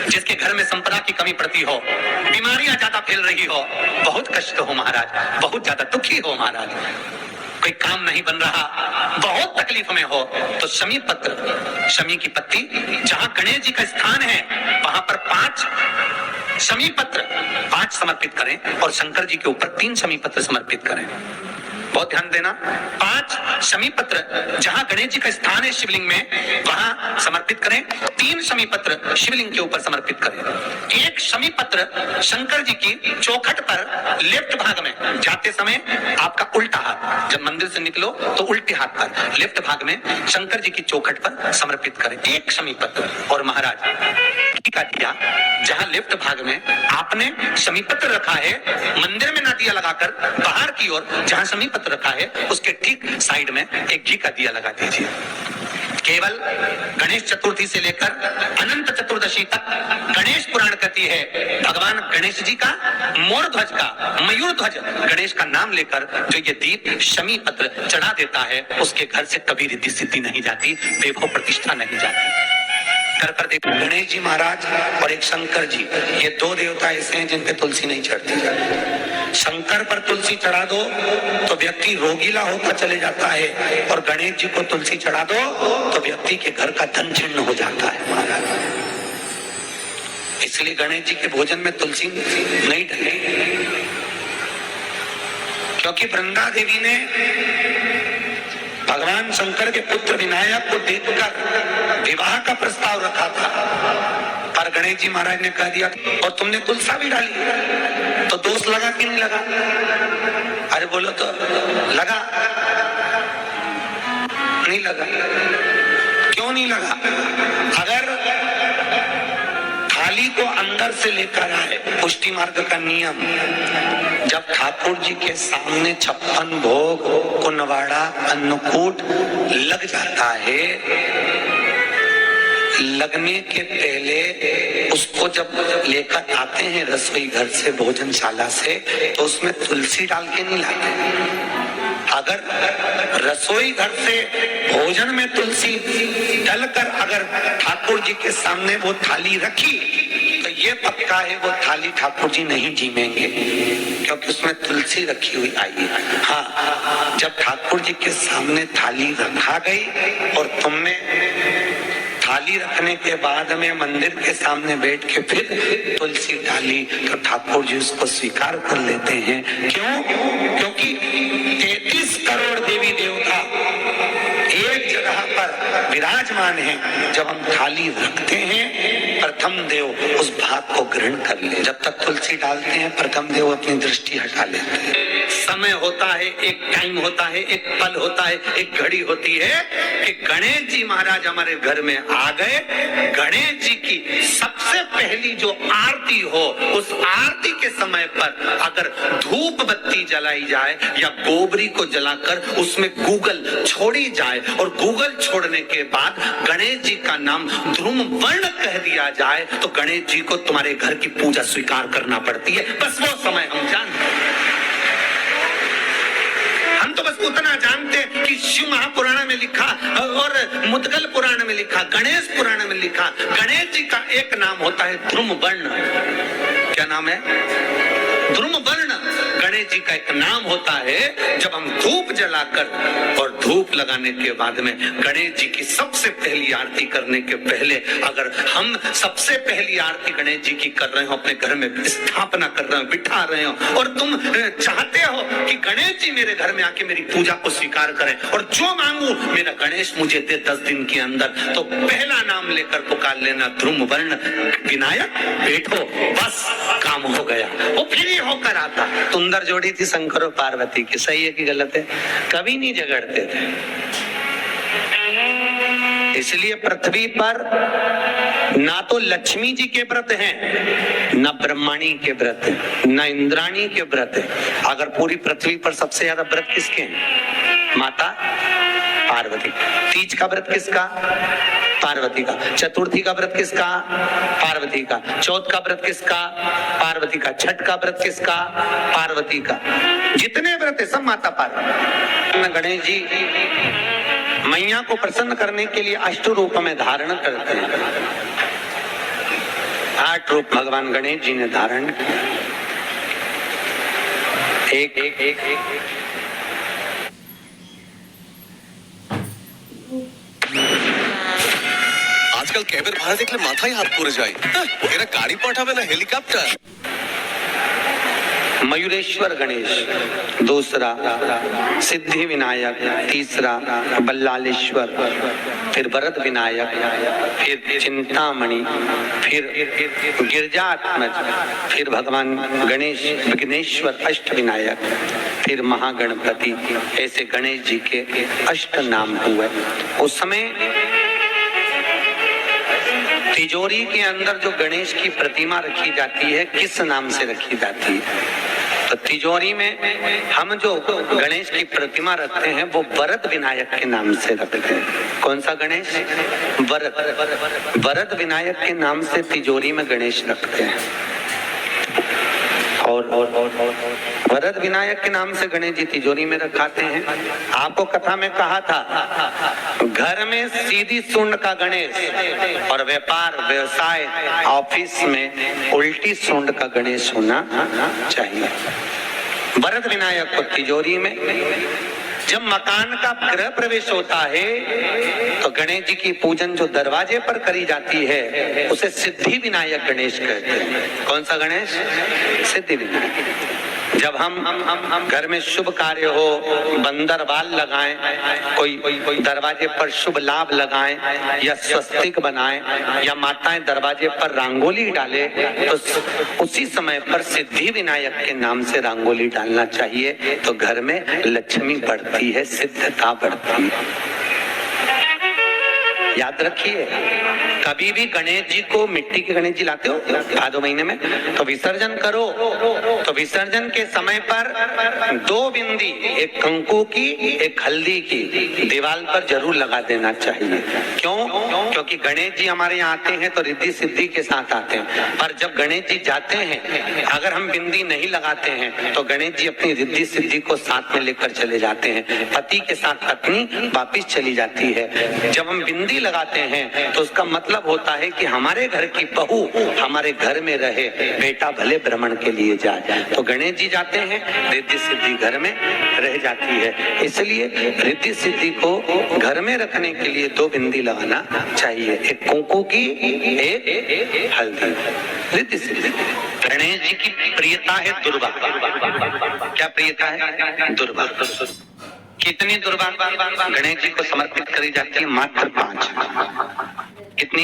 जिसके घर में संपदा की कमी पड़ती हो, बीमारियां ज्यादा फैल रही हो, बहुत कष्ट हो महाराज, बहुत ज्यादा दुखी हो महाराज, कोई काम नहीं बन रहा, बहुत तकलीफ में हो, तो शमी पत्र, शमी की पत्ती, जहां गणेश जी का स्थान है वहां पर 5 शमी पत्र 5 समर्पित करें और शंकर जी के ऊपर 3 शमी पत्र समर्पित करें। बहुत ध्यान देना, 5 शमी पत्र जहां गणेश जी का स्थान है शिवलिंग में वहां समर्पित करें, 3 शमी पत्र शिवलिंग के ऊपर समर्पित करें। 1 शमी पत्र शंकर जी की चौखट पर लेफ्ट भाग में जाते समय आपका उल्टा हाथ, जब मंदिर से निकलो तो उल्टे हाथ पर लेफ्ट भाग में शंकर जी की चौखट पर समर्पित करें 1 शमी पत्र। और महाराज का दिया जहां लेफ्ट भाग में आपने शमी पत्र रखा है, मंदिर में ना दिया लगाकर बाहर की ओर जहां शमी पत्र रखा है उसके ठीक साइड में एक घी का दिया लगा दीजिए। केवल गणेश चतुर्थी से लेकर अनंत चतुर्दशी तक गणेश पुराण कहती है भगवान गणेश जी का, मोर ध्वज का, मयूर ध्वज गणेश का नाम लेकर जो ये दीप शमी पत्र चढ़ा देता है उसके घर से कभी रिद्धि सिद्धि नहीं जाती, वैभव प्रतिष्ठा नहीं जाती। घर पर देखो गणेश जी महाराज और एक शंकर जी, ये 2 देवता ऐसे हैं जिन पे तुलसी नहीं चढ़ती। शंकर पर तुलसी चढ़ा दो तो व्यक्ति रोगीला होकर चले जाता है, और गणेश जी को तुलसी चढ़ा दो तो व्यक्ति के घर का धन छिन्न हो जाता है महाराज। इसलिए गणेश जी के भोजन में तुलसी नहीं डले, क्योंकि वृंदा देवी ने भगवान शंकर के पुत्र विनायक को देखकर विवाह का प्रस्ताव रखा था, पर गणेश जी महाराज ने कह दिया और तुमने तुलसा भी डाली, तो दोष लगा कि नहीं लगा? अरे बोलो तो लगा, नहीं लगा? क्यों नहीं लगा? अगर थाली को अंदर से लेकर आए, पुष्टि मार्ग का नियम, जब ठाकुर जी के सामने 56 भोग, कुनवाड़ा, अन्नकूट लग जाता है, लगने के पहले उसको जब लेकर आते हैं रसोई घर से, भोजनशाला से, तो उसमें तुलसी डाल के नहीं लाते। अगर रसोई घर से भोजन में तुलसी डलकर अगर ठाकुर जी के सामने वो थाली रखी तो ये पक्का है वो थाली ठाकुर जी नहीं जीमेंगे, क्योंकि उसमें तुलसी रखी हुई आई है। हाँ, जब ठाकुर जी के सामने थाली रखा गई और तुमने थाली रखने के बाद में मंदिर के सामने बैठ के फिर तुलसी डाली तो ठाकुर जी उसको स्वीकार कर लेते हैं। क्यों? क्योंकि 33 करोड़ देवी देवता एक जगह पर विराजमान हैं। जब हम थाली रखते हैं, प्रथम देव उस भाग को ग्रहण कर ले। जब तक तुलसी डालते हैं, प्रथम देव अपनी दृष्टि हटा लेते हैं। समय होता है, एक टाइम होता है, एक पल होता है, एक घड़ी होती है कि गणेश जी महाराज हमारे घर में आ गए। गणेश जी की सबसे पहली जो आरती हो, उस आरती के समय पर अगर धूप बत्ती जलाई जाए या गोबरी को जलाकर उसमें गूगल छोड़ी जाए और गूगल छोड़ने के बाद गणेश जी का नाम ध्रुम वर्ण कह दिया जाए तो गणेश जी को तुम्हारे घर की पूजा स्वीकार करना पड़ती है। बस वो समय हम जानते हैं। हम तो बस उतना जानते हैं कि शिव महापुराण में लिखा और मुद्गल पुराण में लिखा, गणेश पुराण में लिखा, गणेश जी का एक नाम होता है ध्रुम वर्ण। क्या नाम है? ध्रुम वर्ण गणेश जी का एक नाम होता है। जब हम धूप जलाकर और धूप लगाने के बाद में गणेश जी की सबसे पहली आरती करने के पहले अगर हम सबसे पहली आरती गणेश जी की कर रहे हो, अपने घर में स्थापना कर रहे हो, बिठा रहे हो, और तुम चाहते हो कि गणेश जी मेरे घर में आके मेरी पूजा को स्वीकार करें और जो मांगू मेरा गणेश मुझे दे 10 दिन के अंदर, तो पहला नाम लेकर पुकार लेना ध्रुम वर्ण विनायक, बैठो, बस काम हो गया। वो फ्री होकर आता। तो अंदर जोड़ी थी शंकर और पार्वती की, सही है कि गलत है? कभी नहीं झगड़ते थे। इसलिए पृथ्वी पर ना तो लक्ष्मी जी के व्रत हैं, न ब्रह्मणी के व्रत हैं, न इंद्राणी के व्रत हैं। अगर पूरी पृथ्वी पर सबसे ज्यादा व्रत किसके हैं? माता पार्वती। तीज का व्रत किसका? पार्वती का। चतुर्थी का व्रत किसका? पार्वती का। चौथ का व्रत किसका? पार्वती का। छठ का व्रत किसका? पार्वती का। जितने व्रत है सब माता पार्वती। गणेश जी मैया को प्रसन्न करने के लिए अष्ट रूप में धारण करते हैं। 8 रूप भगवान गणेश जी ने धारण किया। एक आजकल कैबिन भाड़ा देखले माथा ही हाथ पुरे जाए। एरा गाड़ी पाठावे ना हेलीकॉप्टर। मयूरेश्वर गणेश, दूसरा सिद्धि विनायक, तीसरा बल्लालेश्वर, फिर वरद विनायक, फिर चिंतामणि, फिर गिरजात्मज, फिर भगवान गणेश विघ्नेश्वर अष्ट विनायक, फिर महागणपति। ऐसे गणेश जी के अष्ट नाम हुए। उस समय तिजोरी के अंदर जो गणेश की प्रतिमा रखी जाती है किस नाम से रखी जाती है? तो तिजोरी में हम जो गणेश की प्रतिमा रखते हैं वो वरद विनायक के नाम से रखते हैं। कौन सा गणेश? वरद विनायक के नाम से तिजोरी में गणेश रखते हैं। और वरद विनायक के नाम से गणेश जी तिजोरी में रखाते हैं। आपको कथा में कहा था घर में सीधी सूंड का गणेश और व्यापार व्यवसाय ऑफिस में उल्टी सूंड का गणेश होना चाहिए। वरद विनायक को तिजोरी में। जब मकान का गृह प्रवेश होता है तो गणेश जी की पूजन जो दरवाजे पर करी जाती है उसे सिद्धि विनायक गणेश कहते हैं। कौन सा गणेश? सिद्धि विनायक। जब हम घर में शुभ कार्य हो, बंदर बाल लगाएं, कोई दरवाजे पर शुभ लाभ लगाएं या स्वस्तिक बनाएं या माताएं दरवाजे पर रंगोली डाले तो उसी समय पर सिद्धि विनायक के नाम से रंगोली डालना चाहिए। तो घर में लक्ष्मी बढ़ती है, सिद्धता बढ़ती है। याद रखिए, कभी भी गणेश जी को, मिट्टी के गणेश जी लाते हो भादो महीने में, तो विसर्जन करो तो विसर्जन के समय पर 2 बिंदी, एक कंकु की एक हल्दी की, दीवार पर जरूर लगा देना चाहिए। क्यों? क्योंकि गणेश जी हमारे यहाँ आते हैं तो रिद्धि सिद्धि के साथ आते हैं। पर जब गणेश जी जाते हैं अगर हम बिंदी नहीं लगाते हैं तो गणेश जी अपनी रिद्धि सिद्धि को साथ में लेकर चले जाते हैं। पति के साथ पत्नी वापिस चली जाती है। जब हम बिंदी लगाते हैं तो उसका मतलब होता है कि हमारे घर की बहू हमारे घर में रहे, बेटा भले भ्रमण के लिए जाए। तो गणेश जी जाते हैं, रिद्धि सिद्धि घर में रह जाती है। इसलिए रिद्धि सिद्धि को घर में रखने के लिए 2 बिंदी लगाना चाहिए, एक कुंकू की, एक हल्दी। रिद्धि सिद्धि। गणेश जी की प्रियता है दुर्वा। क्या प्रियता है? दुर्वा। कितनी दुर्वा गणेश जी को समर्पित करी जाती है? मात्र 5। कितनी?